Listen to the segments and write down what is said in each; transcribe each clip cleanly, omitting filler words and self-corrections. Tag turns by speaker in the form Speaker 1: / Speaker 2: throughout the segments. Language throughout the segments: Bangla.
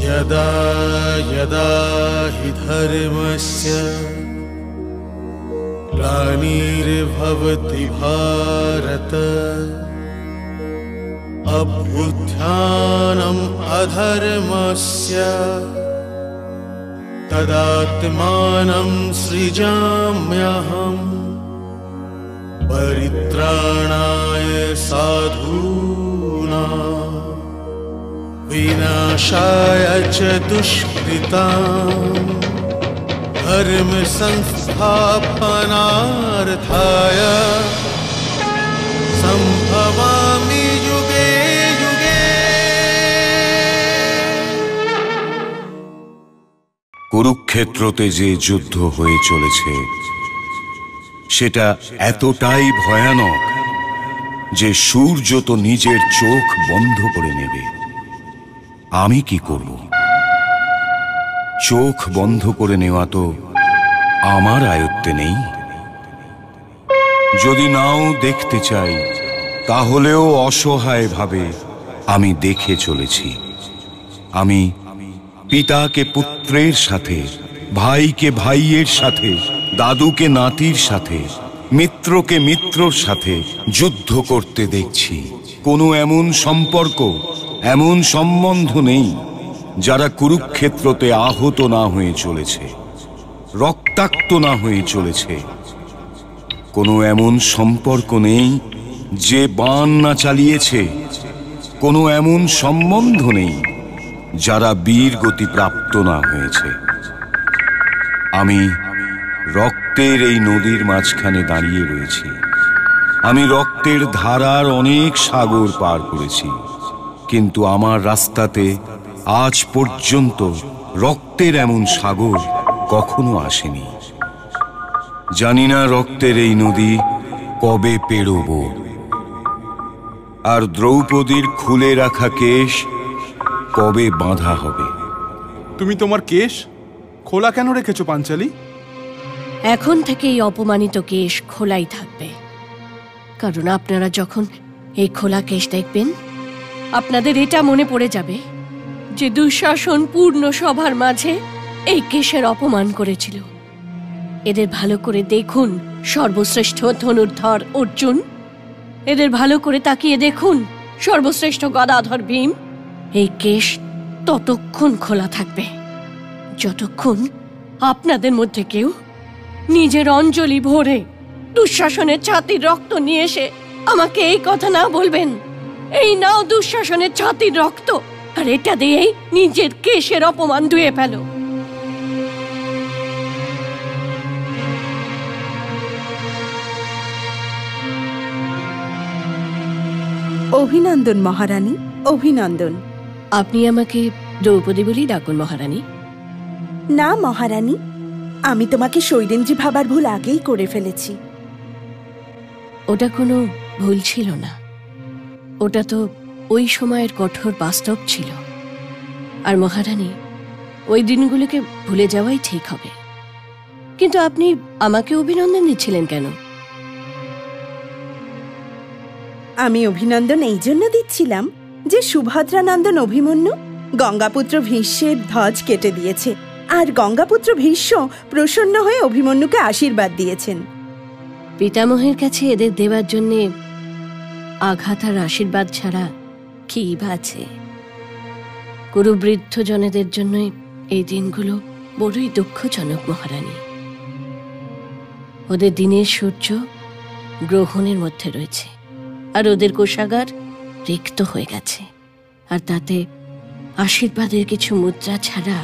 Speaker 1: यदा यदा हि धर्मस्य ग्लानिर्भवति भारत अभ्युत्थानम् अधर्मस्य तदात्मानं सृजाम्यहम् परित्राणाय साधूनां विनाशाय च दुष्कृतां धर्म संस्थापनार्थाय संभवामि युगे युगे।
Speaker 2: কুরুক্ষেত্রতে যে যুদ্ধ হয়ে চলেছে সেটা এতটাই ভয়ানক যে সূর্য তো নিজের চোখ বন্ধ করে নেবে। আমি কি করব? চোখ বন্ধ করে নেওয়া তো আমার আয়ত্তে নেই। যদি নাও দেখতে চাই তাহলেও অসহায়ভাবে আমি দেখে চলেছি। আমি পিতাকে পুত্রের সাথে, ভাইকে ভাইয়ের সাথে, দাদুকে নাতির সাথে, মিত্রকে মিত্রর সাথে যুদ্ধ করতে দেখছি। কোনো এমন সম্পর্ক, এমন সম্বন্ধ নেই যারা কুরুক্ষেত্রতে আহত না হয়ে চলেছে, রক্তাক্ত না হয়ে চলেছে। কোনো এমন সম্পর্ক নেই যে বাণ না চালিয়েছে। কোনো এমন সম্বন্ধ নেই যারা বীর গতি প্রাপ্ত না হয়েছে। আমি রক্তের এই নদীর মাঝখানে দাঁড়িয়ে রয়েছি। আমি রক্তের ধারার অনেক সাগর পার করেছি, কিন্তু আমার রাস্তাতে আজ পর্যন্ত রক্তের এমন সাগর কখনো আসেনি। জানি না রক্তের এই নদী কবে পেরোব, আর দ্রৌপদীর খুলে রাখা কেশ কবে বাঁধা হবে।
Speaker 3: তুমি তোমার কেশ খোলা কেন রেখেছো পাঞ্চালী?
Speaker 4: এখন থেকে এই অপমানিত কেশ খোলাই থাকবে, কারণ আপনারা যখন এই খোলা কেশ দেখবেন আপনাদের এটা মনে পড়ে যাবে যে দুঃশাসন পূর্ণ সভার মাঝে এই কেশের অপমান করেছিল। এদের ভালো করে দেখুন সর্বশ্রেষ্ঠ ধনুর্ধর অর্জুন, এদের ভালো করে তাকিয়ে দেখুন সর্বশ্রেষ্ঠ গদাধর ভীম। এই কেশ ততক্ষণ খোলা থাকবে যতক্ষণ আপনাদের মধ্যে কেউ নিজের অঞ্জলি ভরে দুঃশাসনের ছাতির রক্ত নিয়ে এসে আমাকে এই কথা না বলবেন, এই নাও দুঃশাসনের ছাতির রক্ত, আর এটা দিয়েই নিজের কেশের অপমান ধুয়ে ফেলো।
Speaker 5: অভিনন্দন মহারানী, অভিনন্দন।
Speaker 4: আপনি আমাকে দ্রৌপদী বলেই ডাকুন মহারানী।
Speaker 5: না মহারানী, আমি তোমাকে সৈরেন্দ্রী ভাবার ভুল আগেই করে ফেলেছি।
Speaker 4: ওটা কোনো ভুল ছিল না, ওটা তো ওই সময়ের কঠোর বাস্তব ছিল। আর মহারানী, ওই দিনগুলোকে ভুলে যাওয়াই ঠিক হবে। কিন্তু আপনি আমাকে অভিনন্দন দিচ্ছিলেন কেন?
Speaker 5: আমি অভিনন্দন এই জন্য দিচ্ছিলাম যে সুভদ্রানন্দন অভিমন্যু গঙ্গাপুত্র ভীষ্মের ধ্বজ কেটে দিয়েছে, আর গঙ্গাপুত্র ভীষ্ম প্রসন্ন হয়ে অভিমন্যুকে আশীর্বাদ দিয়েছেন।
Speaker 4: পিতামহের কাছে এদের দেওয়ার জন্যে আঘাত আর আশীর্বাদ ছাড়া কি আছে? কুরুবৃদ্ধ জনেদের জন্যই এই দিনগুলো বড়ই দুঃখজনক মহারানী। ওদের দিনের সূর্য গ্রহণের মধ্যে রয়েছে, আর ওদের কোষাগার রিক্ত হয়ে গেছে, আর তাতে আশীর্বাদের কিছু মুদ্রা ছাড়া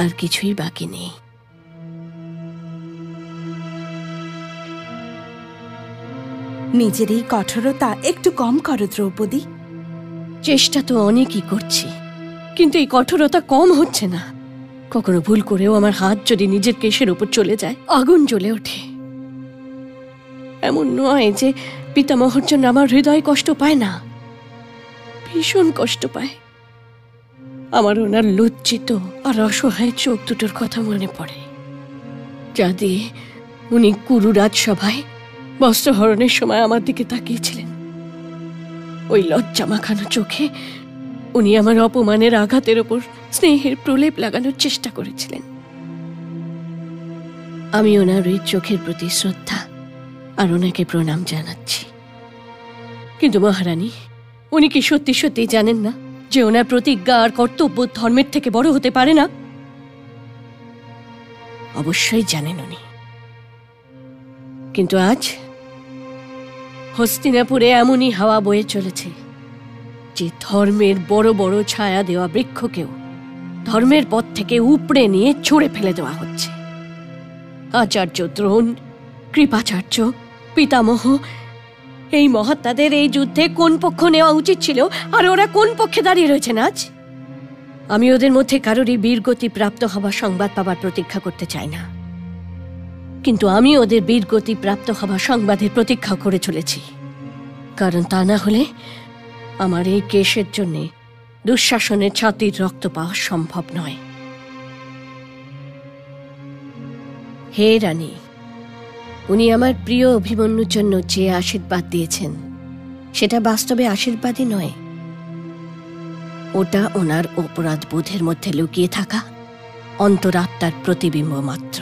Speaker 4: আর কিছুই বাকি নেই।
Speaker 5: নিজের এই কঠোরতা একটু কম করো দ্রৌপদী।
Speaker 4: চেষ্টা তো অনেকই করছি, কিন্তু এই কঠোরতা কম হচ্ছে না। কখনো ভুল করেও আমার হাত যদি নিজের কেশের উপর চলে যায়, আগুন জ্বলে ওঠে। এমন নয় যে পিতামহর জন্য আমার হৃদয় কষ্ট পায় না, ভীষণ কষ্ট পায়। আমার ওনার লজ্জিত আর অসহায় চোখ দুটোর কথা মনে পড়ে, যা দিয়ে উনি কুরু রাজসভায় বস্ত্রহরণের সময় আমার দিকে তাকিয়েছিলেন। ওই লজ্জা মাখানো চোখে উনি আমার অপমানের আঘাতের ওপর স্নেহের প্রলেপ লাগানোর চেষ্টা করেছিলেন। আমি ওনার ওই চোখের প্রতি শ্রদ্ধা আর ওনাকে প্রণাম জানাচ্ছি। কিন্তু মহারানী, উনি কি সত্যি সত্যি জানেন না যে ওনার প্রতিজ্ঞা আর কর্তব্য ধর্মের থেকে বড় হতে পারে না? অবশ্যই জানেন উনি। কিন্তু আজ হস্তিনাপুরে এমনই হাওয়া বয়ে চলেছে যে ধর্মের বড় বড় ছায়া দেওয়া বৃক্ষকেও ধর্মের পথ থেকে উপড়ে নিয়ে ছুঁড়ে ফেলে দেওয়া হচ্ছে। আচার্য দ্রোণ, কৃপাচার্য, পিতামহ, এই মহাত্মাদের এই যুদ্ধে কোন পক্ষ নেওয়া উচিত ছিল আর ওরা কোন পক্ষে দাঁড়িয়ে রয়েছেন আজ? আমি ওদের মধ্যে কারোরই বীরগতি প্রাপ্ত হবার সংবাদ পাবার প্রতীক্ষা করতে চাই না, কিন্তু আমি ওদের বীরগতি প্রাপ্ত হবার সংবাদের প্রতীক্ষা করে চলেছি। কারণ তা না হলে আমার এই কেশের জন্য দুঃশাসনের ছাতির রক্ত পাওয়া সম্ভব নয়। হে রানী, উনি আমার প্রিয় অভিমন্যুর জন্য যে আশীর্বাদ দিয়েছেন সেটা বাস্তবে আশীর্বাদই নয়, ওটা ওনার অপরাধ বোধের মধ্যে লুকিয়ে থাকা অন্তরাত্মার প্রতিবিম্ব মাত্র।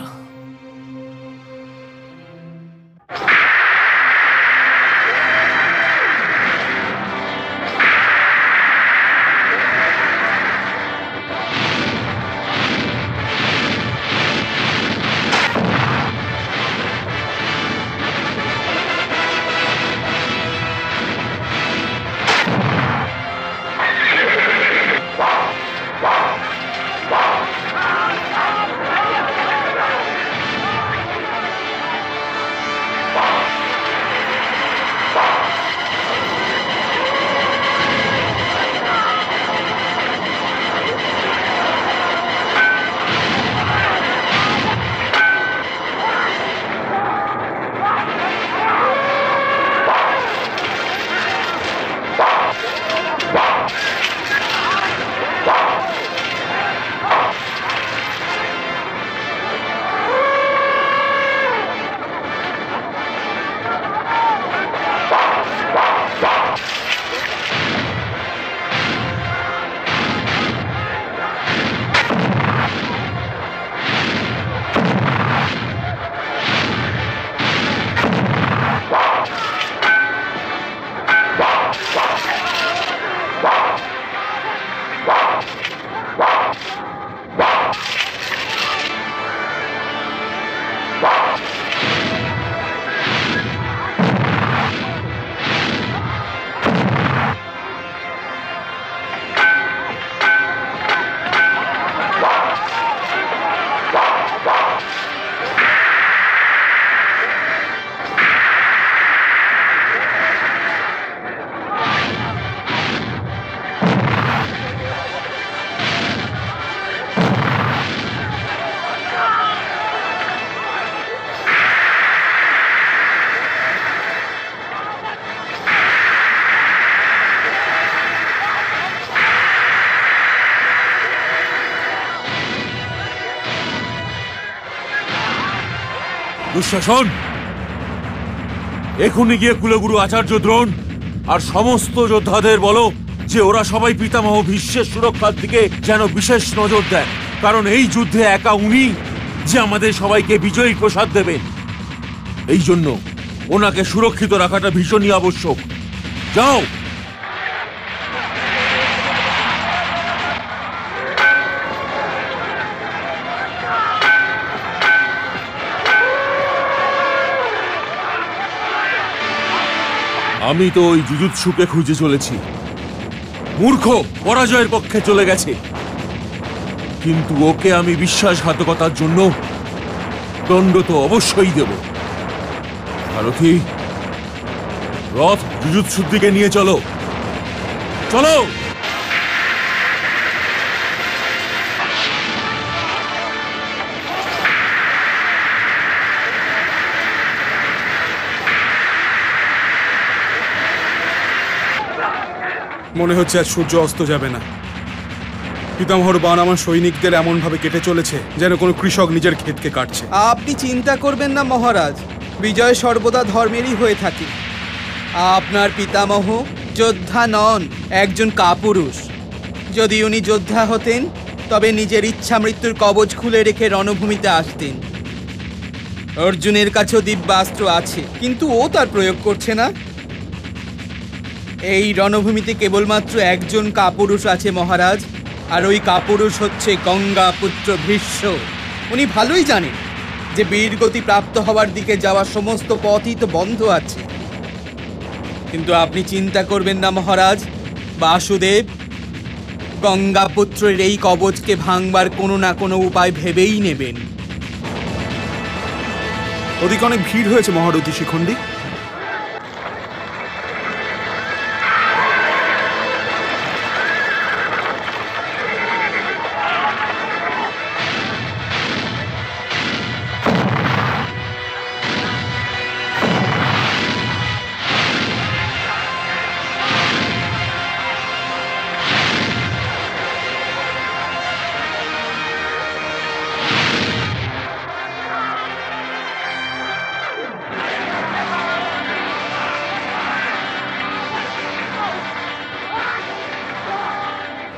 Speaker 2: দুঃশাসন, এখনই গিয়ে কুলগুরু আচার্য দ্রোণ আর সমস্ত যোদ্ধাদের বলো যে ওরা সবাই পিতামহ ভীষ্মের সুরক্ষার দিকে যেন বিশেষ নজর দেন, কারণ এই যুদ্ধে একা উনি যে আমাদের সবাইকে বিজয়ী প্রসাদ দেবেন। এই জন্য ওনাকে সুরক্ষিত রাখাটা ভীষণই আবশ্যক। যাও। আমি তো ওই জুজুৎসুকে খুঁজে চলেছি। মূর্খ পরাজয়ের পক্ষে চলে গেছে, কিন্তু ওকে আমি বিশ্বাসঘাতকতার জন্য দণ্ড তো অবশ্যই দেব। সারথি, রথ যুযুৎসুর দিকে নিয়ে চলো, চলো।
Speaker 3: মনে হচ্ছে আজ সূর্য অস্ত যাবে না। পিতামহর বাণ আমার সৈনিকদের এমন ভাবে কেটে চলেছে যেন কোনো কৃষক নিজের ক্ষেতকে কাটছে।
Speaker 6: আপনি চিন্তা করবেন না মহারাজ, বিজয় সর্বদা ধর্মেরই হয়ে থাকে। আপনার পিতামহ যোদ্ধা নন, একজন কাপুরুষ। যদি উনি যোদ্ধা হতেন তবে নিজের ইচ্ছা মৃত্যুর কবচ খুলে রেখে রণভূমিতে আসতেন। অর্জুনের কাছেও দিব্যাস্ত্র আছে, কিন্তু ও তার প্রয়োগ করছে না। এই রণভূমিতে কেবলমাত্র একজন কাপুরুষ আছে মহারাজ, আর ওই কাপুরুষ হচ্ছে গঙ্গা পুত্র ভীষ্ম। উনি ভালোই জানেন যে বীরগতি প্রাপ্ত হওয়ার দিকে যাওয়া সমস্ত পথই তো বন্ধ আছে। কিন্তু আপনি চিন্তা করবেন না মহারাজ, বাসুদেব গঙ্গা পুত্রের এই কবচকে ভাঙবার কোনো না কোনো উপায় ভেবেই নেবেন।
Speaker 3: ওদিকে অনেক ভিড় হয়েছে মহারথী শিখণ্ডী।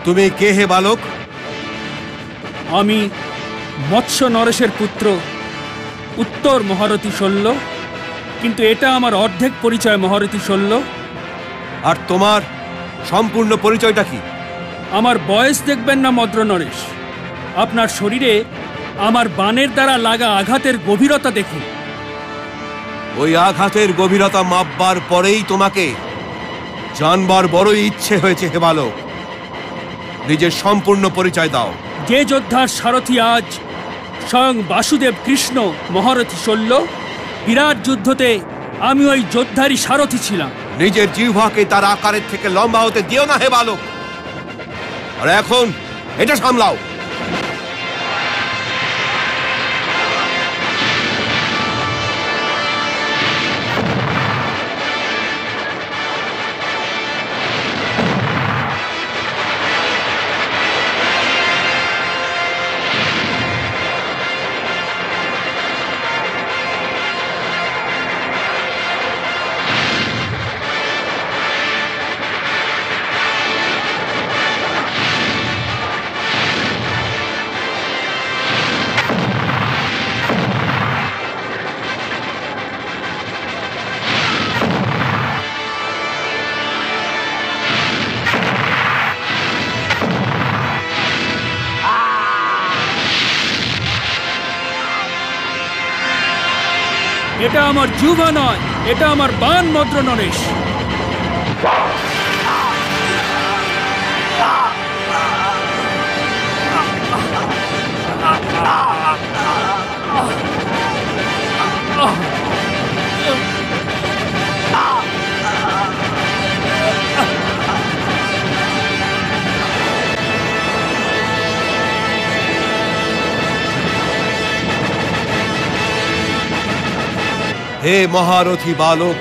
Speaker 1: তুমি কে হে বালক?
Speaker 7: আমি মৎস্য নরেশের পুত্র, উত্তর মহারথী শল্য। কিন্তু এটা আমার অর্ধেক পরিচয় মহারথী শল্য।
Speaker 1: আর তোমার সম্পূর্ণ পরিচয়টা কি?
Speaker 7: আমার বয়স দেখবেন না মদ্র নরেশ, আপনার শরীরে আমার বাণের দ্বারা লাগা আঘাতের গভীরতা দেখুন।
Speaker 1: ওই আঘাতের গভীরতা মাপবার পরেই তোমাকে জানবার বড়ই ইচ্ছে হয়েছে হে বালক। নিজের সম্পূর্ণ পরিচয় দাও।
Speaker 7: যে যোদ্ধার সারথি আজ স্বয়ং বাসুদেব কৃষ্ণ মহারথী শল্য, বিরাট যুদ্ধতে আমি ওই যোদ্ধারই সারথি ছিলাম।
Speaker 1: নিজের জিহ্বাকে তার আকারের থেকে লম্বা হতে দিও না হে বালক। আর এখন এটা সামলাও।
Speaker 7: এটা আমার জিহ্বা নয়, এটা আমার বাণ মদ্র নরেশ।
Speaker 1: হে মহারথী বালক,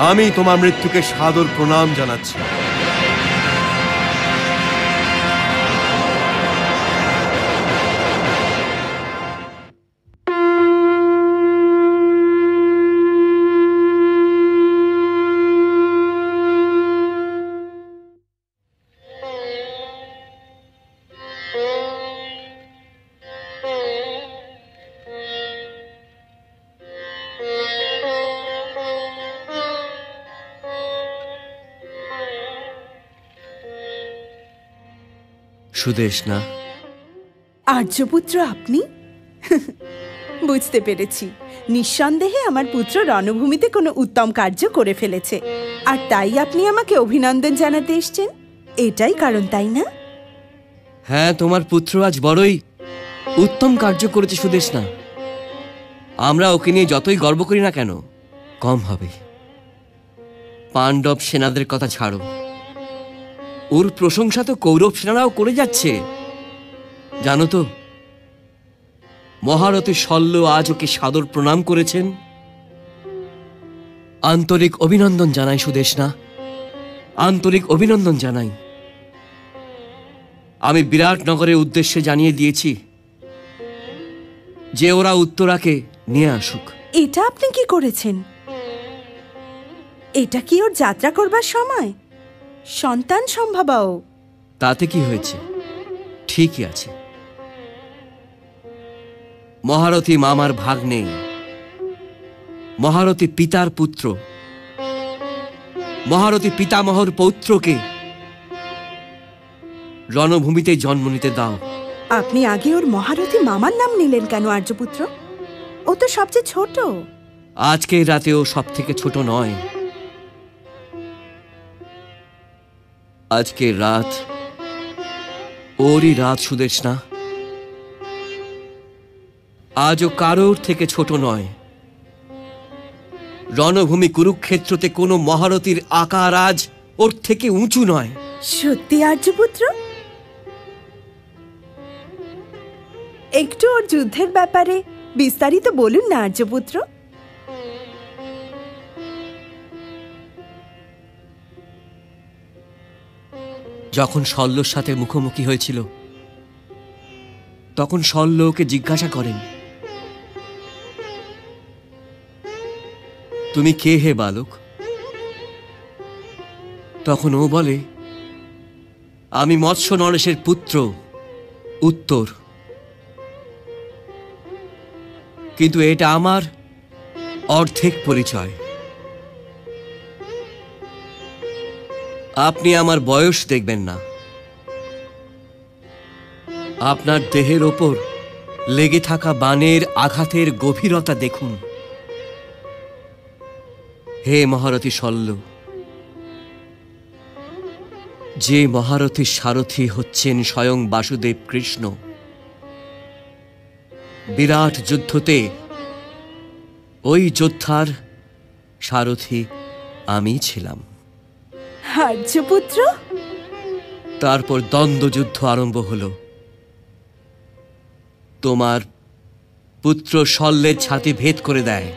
Speaker 1: আমি তোমার মৃত্যুকে সাদর প্রণাম জানাচ্ছি।
Speaker 8: সুদেষ্ণা,
Speaker 5: আর্যপুত্র আপনি? বুঝতে পেরেছি, নিঃসন্দেহে আমার পুত্র রণভূমিতে কোনো উত্তম কার্য করে ফেলেছে, আর তাই আপনি আমাকে অভিনন্দন জানাতে এসেছেন। এটাই কারণ, তাই না?
Speaker 8: হ্যাঁ, তোমার পুত্র আজ বড়ই উত্তম কার্য করেছে সুদেষ্ণা। আমরা ওকে নিয়ে যতই গর্ব করি না কেন, কম হবে। পাণ্ডব সেনাদের কথা ছাড়ো, ওর প্রশংসা তো কৌরব সেনারাও করে যাচ্ছে। জানো তো, মহারথী শল্য আজ ওকে সাদর প্রণাম করেছেন। আন্তরিক অভিনন্দন জানাই সুদেশনা, আন্তরিক অভিনন্দন জানাই। আমি বিরাটনগরের উদ্দেশ্যে জানিয়ে দিয়েছি যে ওরা উত্তরাকে নিয়ে আসুক।
Speaker 5: এটা আপনি কি করেছেন? এটা কি ওর যাত্রা করবার সময়? সন্তান সম্ভবাও।
Speaker 8: তাতে কি হয়েছে? ঠিকই আছে। মহারথী মামার ভাগ্নে, মহারথী পিতার পুত্র, মহারথী পিতামহর পৌত্রকে রণভূমিতে জন্ম নিতে দাও।
Speaker 5: আপনি আগে ওর মহারথী মামার নাম নিলেন কেন আর্যপুত্র? ও তো সবচেয়ে ছোট।
Speaker 8: আজকের রাতেও সব থেকে ছোট নয়। আজকের রাত ওরই রাত সুদেশনা। আজও কারোর থেকে ছোট নয়। রণভূমি কুরুক্ষেত্রতে কোনো মহারথীর আকার আজ ওর থেকে উঁচু নয়।
Speaker 5: সত্যি আর্যপুত্র? একটু ওর যুদ্ধের ব্যাপারে বিস্তারিত বলুন না আর্যপুত্র।
Speaker 8: যখন শল্যর সাথে মুখোমুখি হয়েছিল, তখন শল্য ওকে জিজ্ঞাসা করেন, তুমি কে হে বালক? তখন ও বলে, আমি মৎস্য নরেশের পুত্র উত্তর। কিন্তু এটা আমার অর্ধেক পরিচয়। আপনি আমার বয়স দেখবেন না, আপনার দেহের ওপর লেগে থাকা বাণের আঘাতের গভীরতা দেখুন। হে মহারথী শল্য, যে মহারথীর সারথী হচ্ছেন স্বয়ং বাসুদেব কৃষ্ণ, বিরাট যুদ্ধতে ওই যোদ্ধার সারথী আমি ছিলাম।
Speaker 5: আর্যপুত্র?
Speaker 8: তারপর দ্বন্দ্বযুদ্ধ আরম্ভ হল। তোমার পুত্র শল্যের ছাতি ভেদ করে দেয়,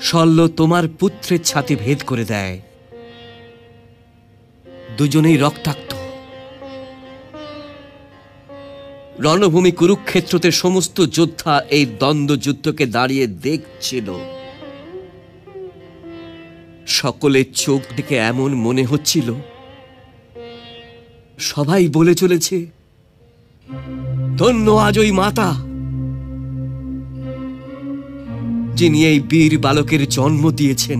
Speaker 8: শল্য তোমার পুত্রের ছাতি ভেদ করে দেয়। দুজনেই রক্তাক্ত। রণভূমি কুরুক্ষেত্রতে সমস্ত যোদ্ধা এই দ্বন্দ্বযুদ্ধকে দাঁড়িয়ে দেখছিল। সকলের চোখ দেখে এমন মনে হচ্ছিল সবাই বলে চলেছে, ধন্য আজ ওই মাতা যিনি এই বীর বালকের জন্ম দিয়েছেন।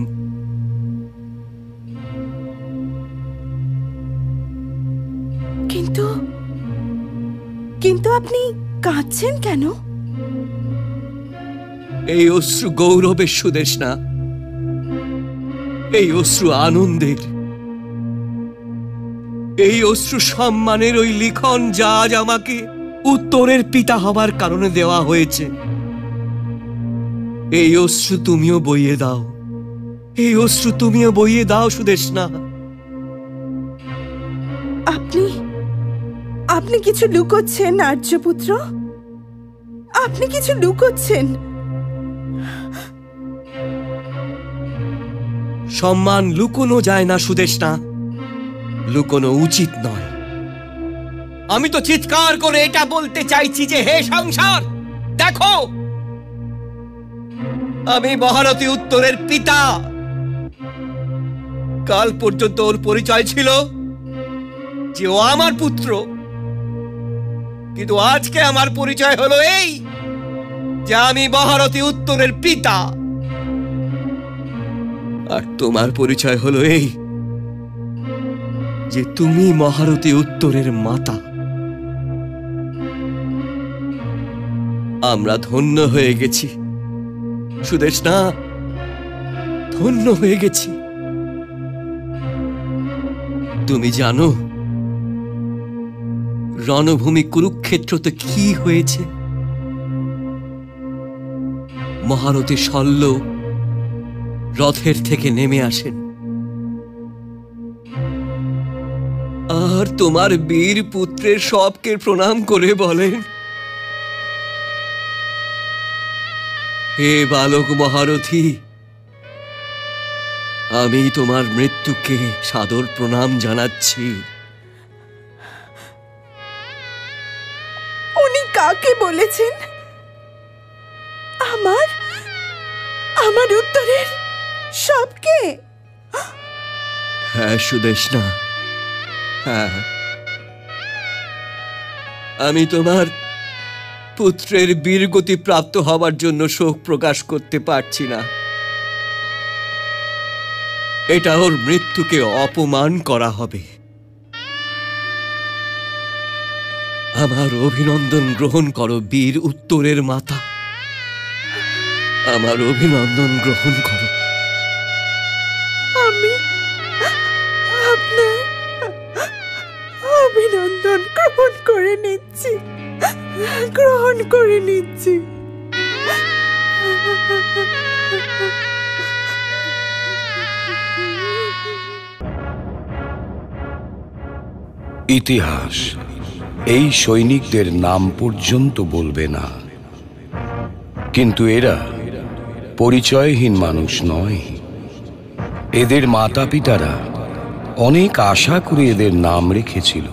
Speaker 5: কিন্তু কিন্তু আপনি কাঁদছেন কেন?
Speaker 8: এই অশ্রু গৌরবের সুদেশনা, এই অশ্রু আনন্দের, এই অশ্রু সম্মানের ওই লিখন যা আজ আমাকে উত্তরের পিতা হবার কারণে দেওয়া হয়েছে। এই অশ্রু তুমিও বইয়ে দাও, এই অশ্রু তুমিও বইয়ে দাও সুদেশনা।
Speaker 5: আপনি কিছু লুকোচ্ছেন আর্যপুত্র, আপনি কিছু লুকোচ্ছেন।
Speaker 8: সম্মান লুকোনো যায় না সুদেশনা, লুকোনো উচিত নয়। আমি তো চিৎকার করে এটা বলতে চাইছি যে হে সংসার, দেখো আমি মহারথী উত্তরের পিতা। কাল পর্যন্ত ওর পরিচয় ছিল যে ও আমার পুত্র, কিন্তু আজকে আমার পরিচয় হলো এই যে আমি মহারথী উত্তরের পিতা। আর তোমার পরিচয় হলো এই যে তুমি মহারথী উত্তরের মাতা। আমরা ধন্য হয়ে গেছি সুদেশনা, ধন্য হয়ে গেছি। তুমি জানো রণভূমি কুরুক্ষেত্রতে কি হয়েছে? মহারথী শল্য রথের থেকে নেমে আসেন আর তোমার বীর পুত্রের সবকে প্রণাম করে বলেন, হে বালক মহারথী, আমি তোমার মৃত্যুকে সাদর প্রণাম জানাচ্ছি।
Speaker 5: উনি কাকে বলেছেন? আমার আমার উত্তরের সবকে?
Speaker 8: হ্যাঁ সুদেষ্ণা, হ্যাঁ, আমি তোমার পুত্রের বীরগতি প্রাপ্ত হওয়ার জন্য শোক প্রকাশ করতে পারছি না। এটা ওর মৃত্যুকে অপমান করা হবে। আমার অভিনন্দন গ্রহণ করো বীর উত্তরের মাতা, আমার অভিনন্দন গ্রহণ করো।
Speaker 5: আমি আপনার অভিনন্দন গ্রহণ করে নিচ্ছি, গ্রহণ করে নিচ্ছি।
Speaker 9: ইতিহাস এই সৈনিকদের নাম পর্যন্ত বলবে না, কিন্তু এরা পরিচয়হীন মানুষ নয়। এদের মাতা পিতারা অনেক আশা করে এদের নাম রেখেছিল।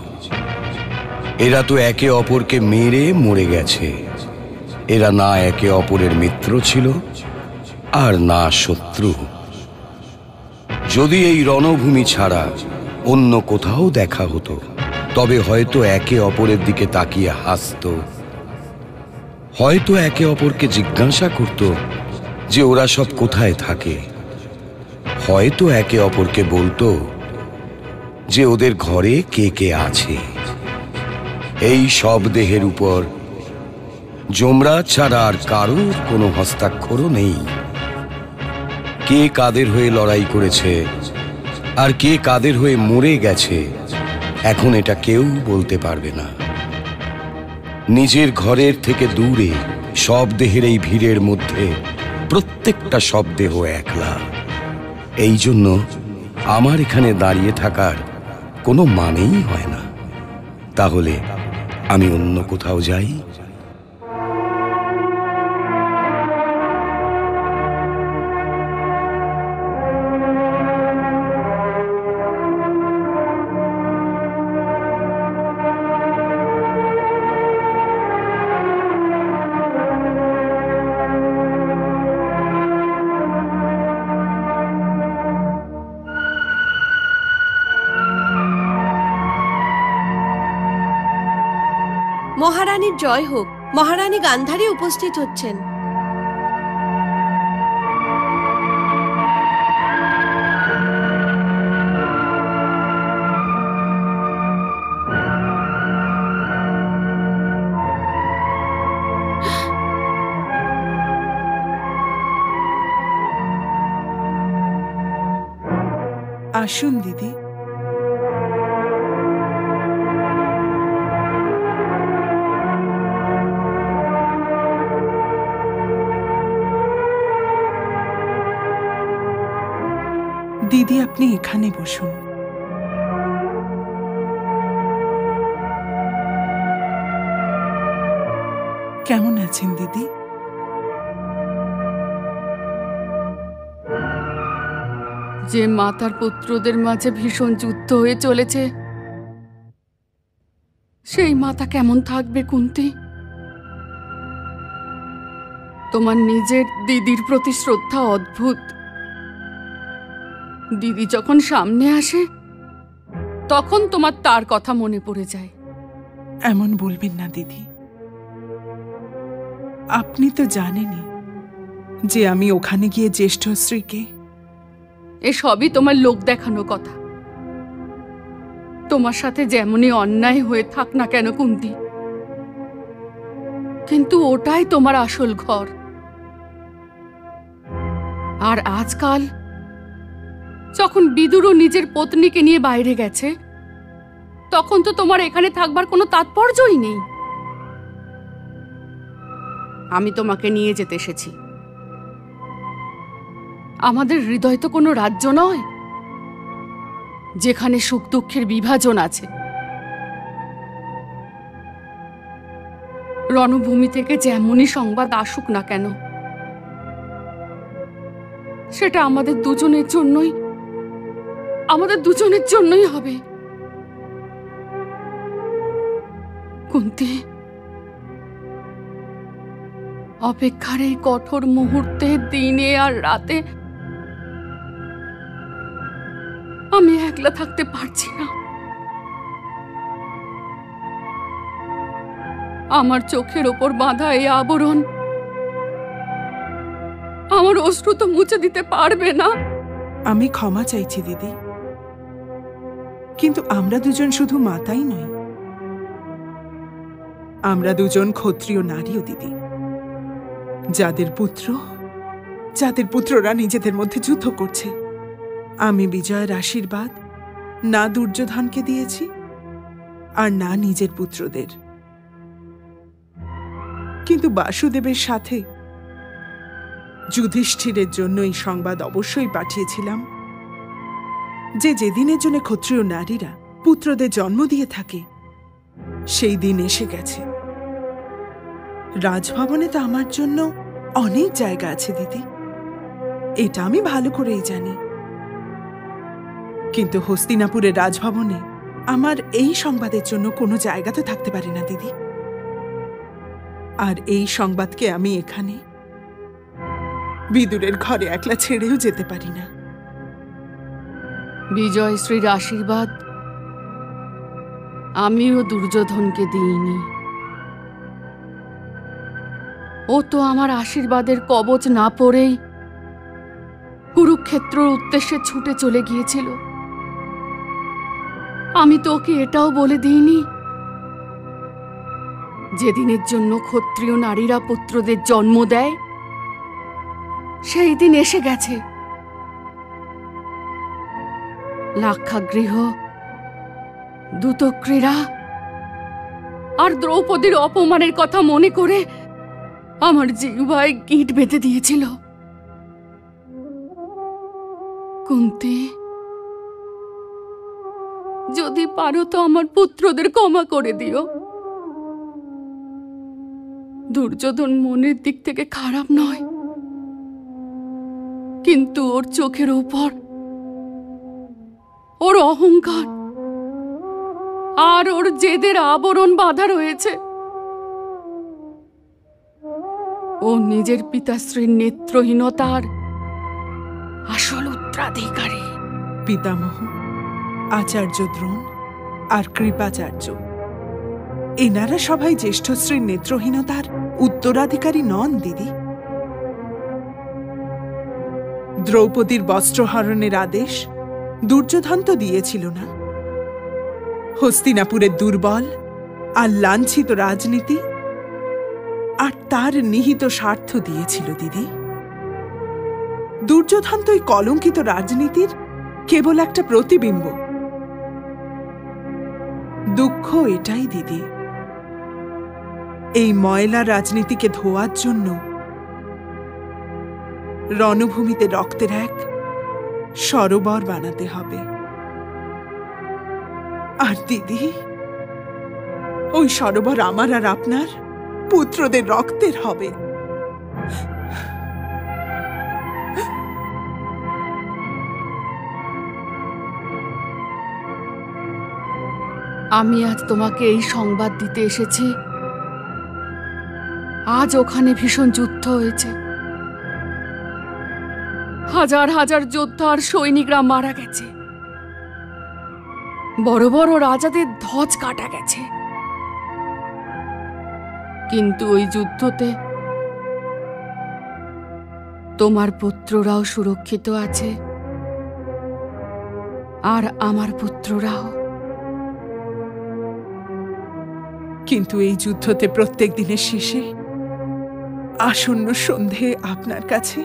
Speaker 9: এরা তো একে অপরকে মেরে মরে গেছে। এরা না একে অপরের মিত্র ছিল আর না শত্রু। যদি এই রণভূমি ছাড়া অন্য কোথাও দেখা হতো, তবে হয়তো একে অপরের দিকে তাকিয়ে হাসত, হয়তো একে অপরকে জিজ্ঞাসা করত যে ওরা সব কোথায় থাকে, হয়তো একে অপরকে বলতো যে ওদের ঘরে কে কে আছে। এই সব দেহের উপর যমরাজ ছাড়া আর কারোর কোনো হস্তাক্ষরও নেই। কে কাদের হয়ে লড়াই করেছে আর কে কাদের হয়ে মরে গেছে, এখন এটা কেউ বলতে পারবে না। নিজের ঘরের থেকে দূরে সব দেহের এই ভিড়ের মধ্যে প্রত্যেকটা সব দেহ একলা। এই জন্য আমার এখানে দাঁড়িয়ে থাকার কোনো মানেই হয় না। তাহলে আমি অন্য কোথাও যাই।
Speaker 4: মহারানীর জয় হোক। মহারানী গান্ধারী উপস্থিত হচ্ছেন।
Speaker 10: আসুন দিদি। দিদি আপনি এখানে বসুন। কেমন আছেন দিদি?
Speaker 11: যে মাতার পুত্রদের মাঝে ভীষণ যুদ্ধ হয়ে চলেছে, সেই মাতা কেমন থাকবে কুন্তী? তোমার নিজের দিদির প্রতি শ্রদ্ধা অদ্ভুত। দিদি যখন সামনে আসে তখন তোমার তার কথা মনে পড়ে যায়।
Speaker 10: এমন বলবেন না দিদি। আপনি তো জানেনই যে আমি ওখানে গিয়ে জ্যেষ্ঠ স্ত্রীকে।
Speaker 11: এসবই তোমার লোক দেখানো কথা। তোমার সাথে যেমনই অন্যায় হয়ে থাক না কেন কুন্তী, কিন্তু ওটাই তোমার আসল ঘর। আর আজকাল যখন বিদুরও নিজের পত্নীকে নিয়ে বাইরে গেছে, তখন তো তোমার এখানে থাকবার কোনো তাৎপর্যই নেই। আমি তোমাকে নিয়ে যেতে এসেছি। আমাদের হৃদয় তো কোনো রাজ্য নয় যেখানে সুখ দুঃখের বিভাজন আছে। রণভূমি থেকে যেমনই সংবাদ আসুক না কেন, সেটা আমাদের দুজনের জন্যই হবে। কুন্তী, অপেক্ষার এই কঠোর মুহূর্তে, দিনে আর রাতে আমি একলা থাকতে পারছি না। আমার চোখের ওপর বাঁধা এই আবরণ আমার অশ্রু তো মুছে দিতে পারবে না।
Speaker 10: আমি ক্ষমা চাইছি দিদি, কিন্তু আমরা দুজন শুধু মাতাই নই, আমরা দুজন ক্ষত্রিয় নারীও দিদি, যাদের পুত্ররা নিজেদের মধ্যে যুদ্ধ করছে। আমি বিজয়ের আশীর্বাদ না দুর্যোধনকে দিয়েছি আর না নিজের পুত্রদের, কিন্তু বাসুদেবের সাথে যুধিষ্ঠিরের জন্য এই সংবাদ অবশ্যই পাঠিয়েছিলাম যে যেদিনের জন্য ক্ষত্রিয় নারীরা পুত্রদের জন্ম দিয়ে থাকে সেই দিন এসে গেছে। রাজভবনে তো আমার জন্য অনেক জায়গা আছে দিদি, এটা আমি ভালো করেই জানি, কিন্তু হস্তিনাপুরের রাজভবনে আমার এই সংবাদের জন্য কোনো জায়গা তো থাকতে পারে না দিদি। আর এই সংবাদকে আমি এখানে বিদুরের ঘরে একলা ছেড়েও যেতে পারি না।
Speaker 11: বিজয়শ্রীর আশীর্বাদ আমিও দুর্যোধনকে দিইনি। ও তো আমার আশীর্বাদের কবচ না পড়েই কুরুক্ষেত্রের উদ্দেশ্যে ছুটে চলে গিয়েছিল। আমি তো ওকে এটাও বলে দিইনি যেদিনের জন্য ক্ষত্রিয় নারীরা পুত্রদের জন্ম দেয় সেই দিন এসে গেছে। লাক্ষাগৃহ, দূতক্রীড়া আর দ্রৌপদীর অপমানের কথা মনে করে আমার জিহ্বায় গিঁট বেঁধে দিয়েছিল। কুন্তী, যদি পারো তো আমার পুত্রদের ক্ষমা করে দিও। দুর্যোধন মনের দিক থেকে খারাপ নয়, কিন্তু ওর চোখের উপর ওর অহংকার আর ওর জেদের আবরণ বাঁধা রয়েছে। ও নিজের পিতাশ্রীর নেত্রহীনতার আসল উত্তরাধিকারী।
Speaker 10: পিতামহ, আচার্য দ্রোণ আর কৃপাচার্য, এনারা সবাই জ্যেষ্ঠশ্রীর নেত্রহীনতার উত্তরাধিকারী নন দিদি। দ্রৌপদীর বস্ত্রহরণের আদেশ দুর্যোধন তো দিয়েছিল না। হস্তিনাপুরের দুর্বল আর লাঞ্ছিত রাজনীতি আর তার নিহিত স্বার্থ দিয়েছিল দিদি। দুর্যোধন তো এই কলঙ্কিত রাজনীতির কেবল একটা প্রতিবিম্ব। দুঃখ এটাই দিদি, এই ময়লা রাজনীতিকে ধোয়ার জন্য রণভূমিতে রক্তের এক সরোবর বানাতে হবে। আর দিদি, ওই সরোবর আমার আর আপনার পুত্রদের রক্তের হবে।
Speaker 11: আমি আজ তোমাকে এই সংবাদ দিতে এসেছি। আজ ওখানে ভীষণ যুদ্ধ হয়েছে, হাজার হাজার যোদ্ধা আর সৈনিকরা মারা গেছে, বড় বড় রাজাদের ধ্বজ কাটা গেছে। কিন্তু ওই যুদ্ধতে তোমার পুত্ররাও সুরক্ষিত আছে, আর আমার পুত্ররাও।
Speaker 10: কিন্তু এই যুদ্ধতে প্রত্যেক দিনের শেষে আসন্ন সন্ধে আপনার কাছে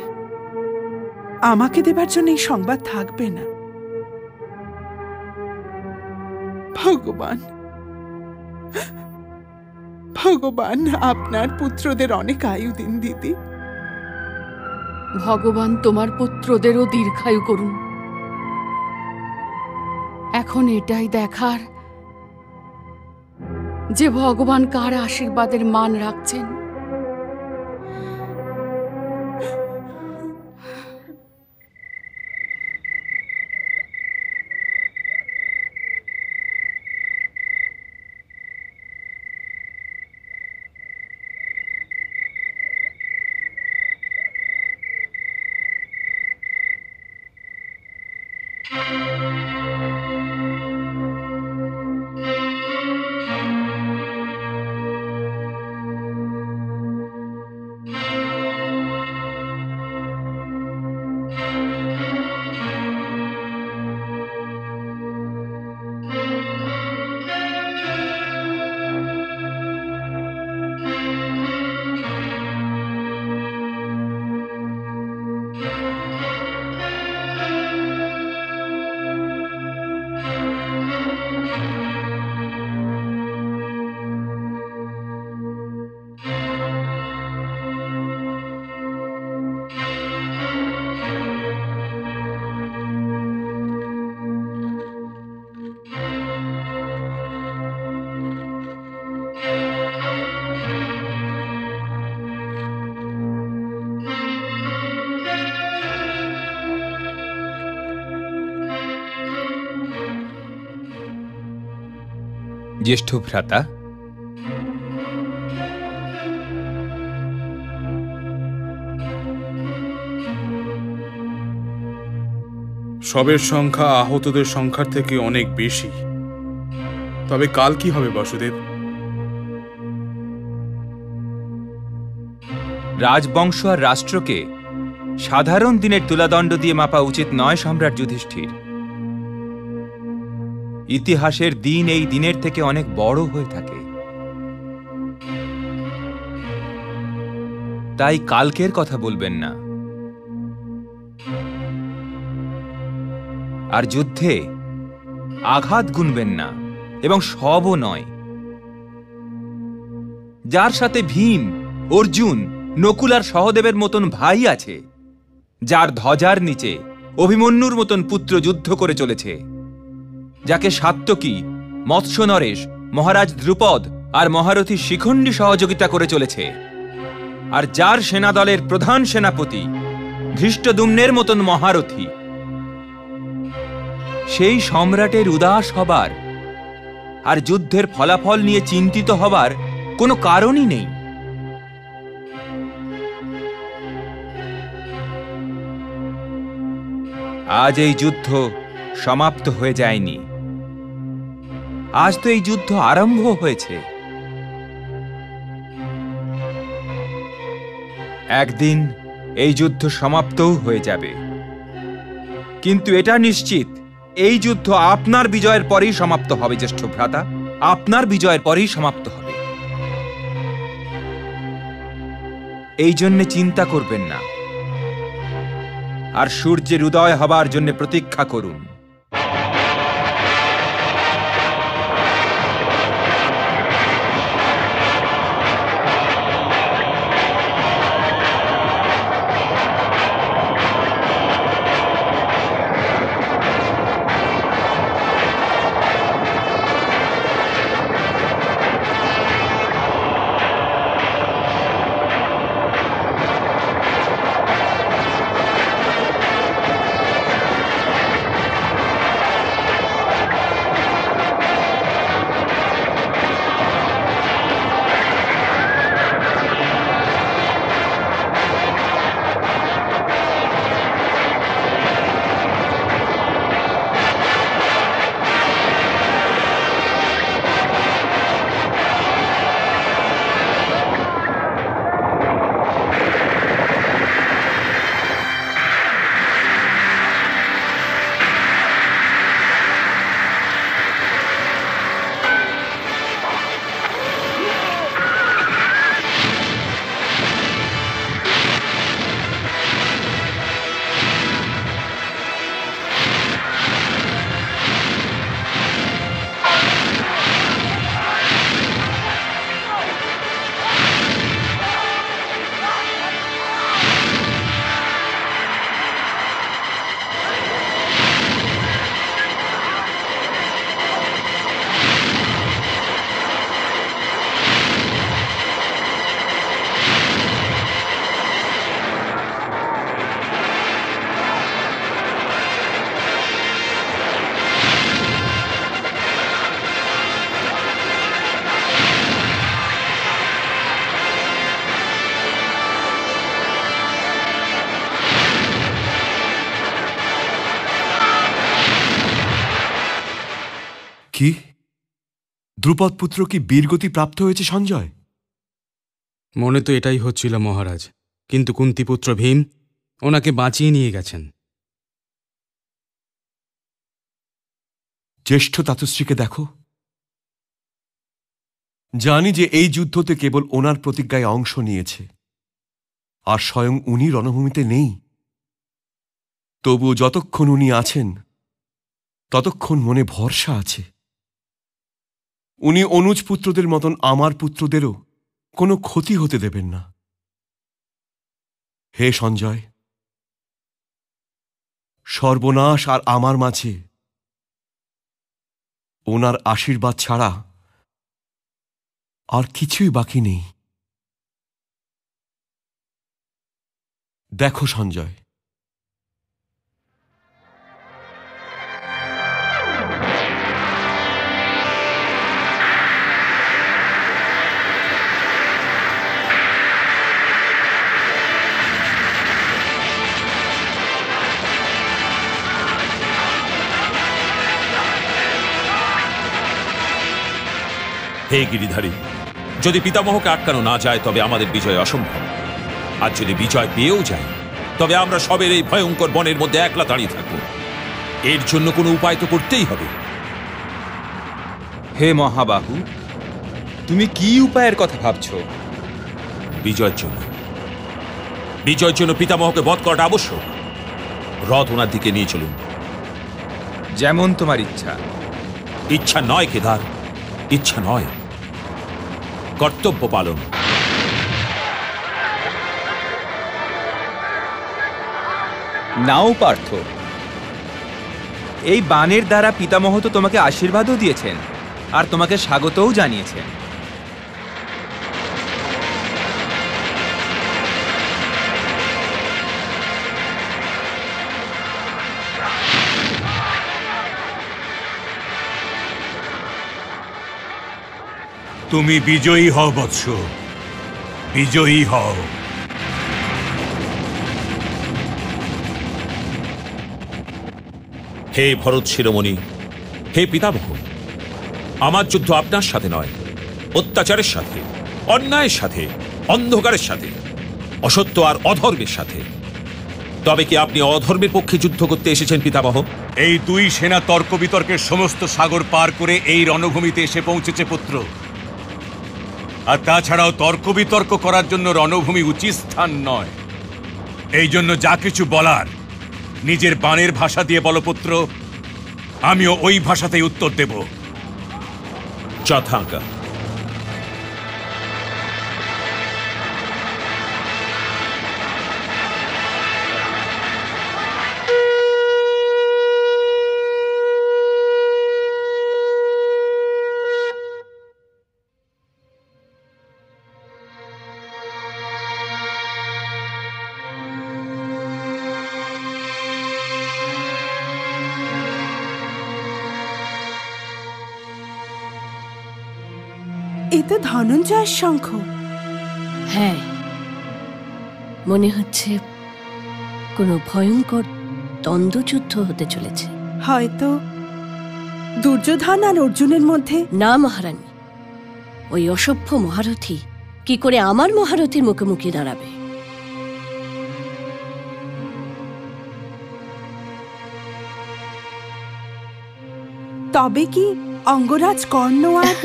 Speaker 10: আমাকে দেবার জন্য এই সংবাদ থাকবে না। ভগবান, ভগবান আপনার পুত্রদের অনেক আয়ু দিন দিদি।
Speaker 11: ভগবান তোমার পুত্রদেরও দীর্ঘায়ু করুন। এখন এটাই দেখার যে ভগবান কার আশীর্বাদের মান রাখছেন।
Speaker 12: জ্যেষ্ঠ ভ্রাতা,
Speaker 3: শবের সংখ্যা আহতদের সংখ্যার থেকে অনেক বেশি। তবে কাল কি হবে বাসুদেব?
Speaker 12: রাজবংশ আর রাষ্ট্রকে সাধারণ দিনের তুলাদণ্ড দিয়ে মাপা উচিত নয় সম্রাট যুধিষ্ঠির। ইতিহাসের দিন এই দিনের থেকে অনেক বড় হয়ে থাকে। তাই কালকের কথা বলবেন না। আর যুদ্ধে আঘাত গুনবেন না, এবং সবও নয়। যার সাথে ভীম, অর্জুন, নকুল আর সহদেবের মতন ভাই আছে, যার ধ্বজার নিচে অভিমন্যুর মতন পুত্র যুদ্ধ করে চলেছে, যাকে সাত্যকী, মৎস্য নরেশ, মহারাজ দ্রুপদ আর মহারথী শিখণ্ডী সহযোগিতা করে চলেছে, আর যার সেনাদলের প্রধান সেনাপতি ধৃষ্টদ্যুম্নের মতন মহারথী, সেই সম্রাটের উদাস হবার আর যুদ্ধের ফলাফল নিয়ে চিন্তিত হবার কোনো কারণই নেই। আজ এই যুদ্ধ সমাপ্ত হয়ে যায়নি। আজ তো এই যুদ্ধ আরম্ভ হয়েছে। একদিন এই যুদ্ধ সমাপ্তও হয়ে যাবে, কিন্তু এটা নিশ্চিত এই যুদ্ধ আপনার বিজয়ের পরেই সমাপ্ত হবে জ্যেষ্ঠ ভ্রাতা, আপনার বিজয়ের পরেই সমাপ্ত হবে। এই জন্যে চিন্তা করবেন না, আর সূর্যের উদয় হবার জন্য প্রতীক্ষা করুন।
Speaker 1: কি দ্রুপদ পুত্র কি বীরগতি প্রাপ্ত হয়েছে সঞ্জয়?
Speaker 3: মনে তো এটাই হচ্ছিল মহারাজ, কিন্তু কুন্তিপুত্র ভীম ওনাকে বাঁচিয়ে নিয়ে গেছেন।
Speaker 1: জ্যেষ্ঠ তাতশ্রীকে দেখো। জানি যে এই যুদ্ধতে কেবল ওনার প্রতিজ্ঞায় অংশ নিয়েছে, আর স্বয়ং উনি রণভূমিতে নেই। তবু যতক্ষণ উনি আছেন ততক্ষণ মনে ভরসা আছে। উনি অনুজ পুত্রদের মতন আমার পুত্রদেরও কোনো ক্ষতি হতে দেবেন না। হে সঞ্জয়, সর্বনাশ আর আমার মাঝে ওনার আশীর্বাদ ছাড়া আর কিছুই বাকি নেই। দেখো সঞ্জয়,
Speaker 2: হে গিরিধারী, যদি পিতামহকে আটকানো না যায় তবে আমাদের বিজয় অসম্ভব। আর যদি বিজয় পেয়েও যায় তবে আমরা সবের এই ভয়ঙ্কর বনের মধ্যে একলা দাঁড়িয়ে থাকব। এর জন্য কোনো উপায় তো করতেই হবে।
Speaker 12: হে মহাবাহু, তুমি কি উপায়ের কথা ভাবছো?
Speaker 2: বিজয়ের জন্য। বিজয়ের জন্য পিতামহকে বধ করাটা আবশ্যক। রথ ওনার দিকে নিয়ে চলুন।
Speaker 12: যেমন তোমার ইচ্ছা।
Speaker 2: ইচ্ছা নয় কেদার, ইচ্ছা নয়, কর্তব্য পালন।
Speaker 12: নাও পার্থ, এই বাণের দ্বারা পিতামহ তো তোমাকে আশীর্বাদও দিয়েছেন আর তোমাকে স্বাগতও জানিয়েছেন।
Speaker 2: তুমি বিজয়ী হও বৎস, বিজয়ী হও। হে ভরত শিরোমণি, হে পিতামহ, আমার যুদ্ধ আপনার সাথে নয়, অত্যাচারের সাথে, অন্যায়ের সাথে, অন্ধকারের সাথে, অসত্য আর অধর্মের সাথে। তবে কি আপনি অধর্মের পক্ষে যুদ্ধ করতে এসেছেন পিতামহ?
Speaker 13: এই দুই সেনা তর্ক বিতর্কের সমস্ত সাগর পার করে এই রণভূমিতে এসে পৌঁছেছে পুত্র। আর তাছাড়াও তর্ক বিতর্ক করার জন্য রণভূমি উচিত স্থান নয়। এই জন্য যা কিছু বলার নিজের বাণের ভাষা দিয়ে বলো পুত্র, আমিও ওই ভাষাতেই উত্তর দেব।
Speaker 2: যথাজ্ঞা।
Speaker 5: এ তো ধনঞ্জয়ের শঙ্খ।
Speaker 4: হ্যাঁ, মনে হচ্ছে কোনো ভয়ঙ্কর দ্বন্দ্বযুদ্ধ হতে চলেছে।
Speaker 5: হয়তো দুর্যোধন আর অর্জুনের মধ্যে।
Speaker 4: না মহারানী, ওই অসভ্য মহারথী কি করে আমার মহারথীর মুখোমুখি দাঁড়াবে?
Speaker 5: তবে কি অঙ্গরাজ কর্ণ আর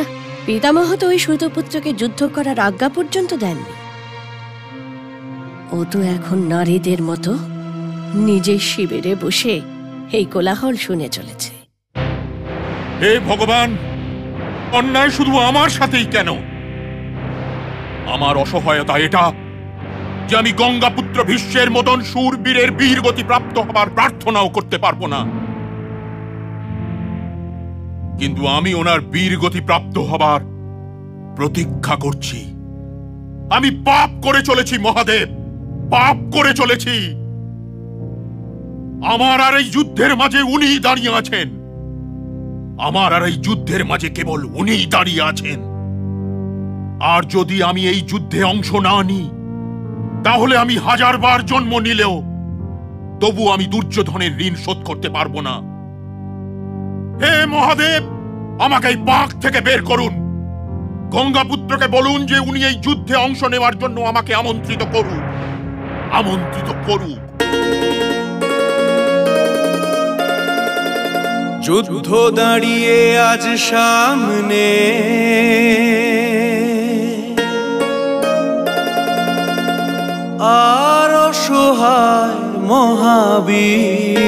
Speaker 4: পিতামহ তো ওই সুতপুত্রকে যুদ্ধ করার আজ্ঞা পর্যন্ত দেননি। ও তো এখন নারীদের মতো নিজের শিবিরে বসে এই কোলাহল শুনে চলেছে।
Speaker 13: হে ভগবান, অন্যায় শুধু আমার সাথেই কেন? আমার অসহায়তা এটা যে আমি গঙ্গাপুত্র ভীষ্মের মতন শূরবীরের বীরগতি প্রাপ্ত হবার প্রার্থনাও করতে পারবো না। কিন্তু আমি ওনার বীরগতি প্রাপ্ত হবার প্রতীক্ষা করছি। আমি পাপ করে চলেছি মহাদেব, পাপ করে চলেছি। আমার আর এই যুদ্ধের মাঝে উনিই দাঁড়িয়ে আছেন। আমার আর এই যুদ্ধের মাঝে কেবল উনিই দাঁড়িয়ে আছেন। আর যদি আমি এই যুদ্ধে অংশ না নিই, তাহলে আমি 1000 বার জন্ম নিলেও তবু আমি দুর্যোধনের ঋণ শোধ করতে পারবো না। হে মহাদেব,
Speaker 14: আমাকে এই পাক থেকে বের করুন। গঙ্গাপুত্রকে বলুন যে উনি এই যুদ্ধে অংশ নেওয়ার জন্য আমাকে আমন্ত্রিত করুন। আমন্ত্রিত করুন।
Speaker 15: যুদ্ধ দাঁড়িয়ে আজ সামনে, আর অসহায় মহাবীর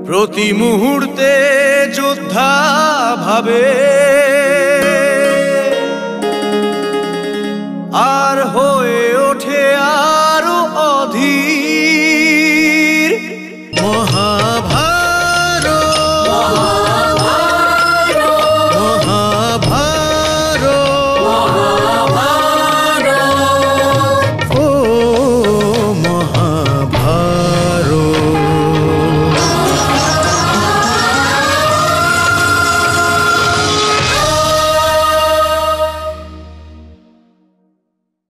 Speaker 15: প্রতি মুহূর্তে যোদ্ধা ভাবে